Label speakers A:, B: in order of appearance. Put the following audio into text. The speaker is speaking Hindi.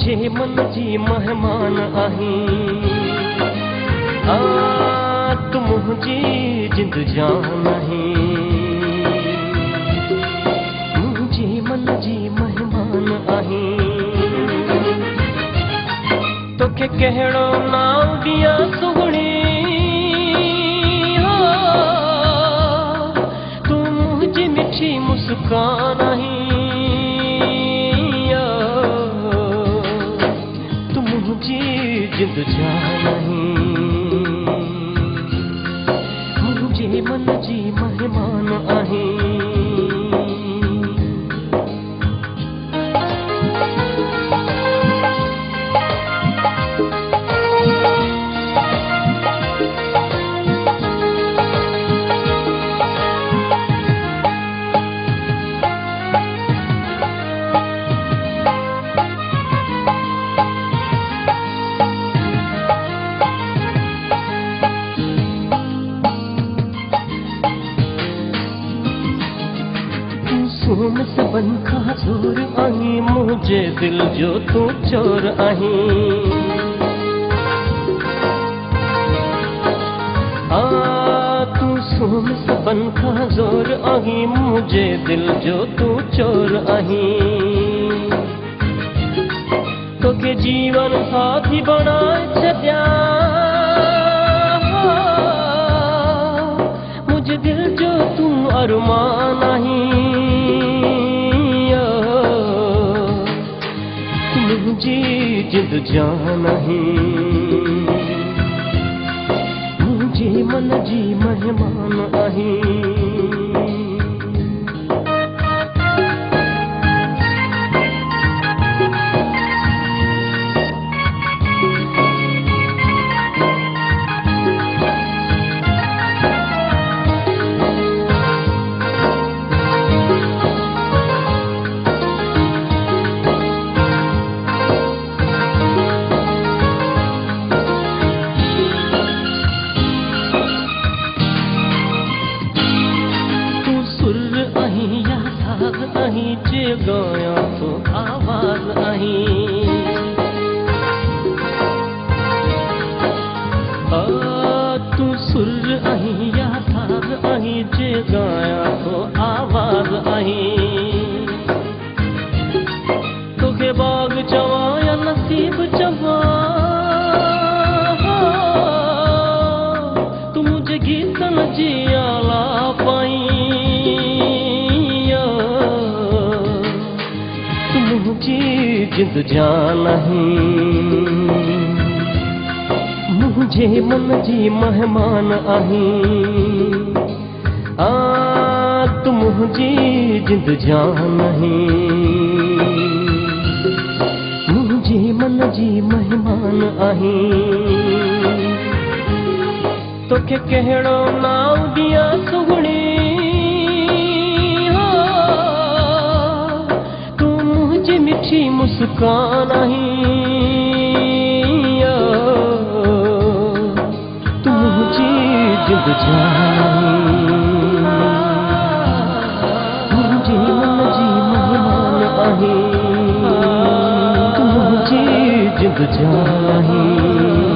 A: मुझे मन जी मेहमान आहीं तुम मुझे जिंद जान आहीं मुझे मन जी मेहमान आहीं तो के कहड़ो नाम दिया सुगणी तू मुझे मिठी मुस्कान आहीं जिंद जान आहीं मुझे मन जी मेहमान आहीं सोम सबन खा जोर आहीं मुझे दिल जो तू चोर आहीं तू सोम सबन खा जोर आहीं मुझे दिल जो तू चोर आहीं तो के जीवन साथी बना छड्या मुझे दिल जो तू अरमान आहीं मुझे जिंद जान आहीं मुझे मन जी मेहमान आहीं आहीं जे गाया तो आवाज आहीं तू सुर आहीं या साज आहीं जे गाया तो आवाज आहीं तो के बाग चवा या नसीब चवा तू मुझे गीतन जी आला पाई जिंद जान आहीं मुझे मन जी मेहमान आहीं तुम मुझे जिंद जान आहीं मुझे मन जी मेहमान आहीं तो के कहड़ो नाम दिया सुगणी मिठी मुस्कान आहीं तू मुझे जिंद जान मुझे मन जी मेहमान आहीं तू मुझे जिंद जान आहीं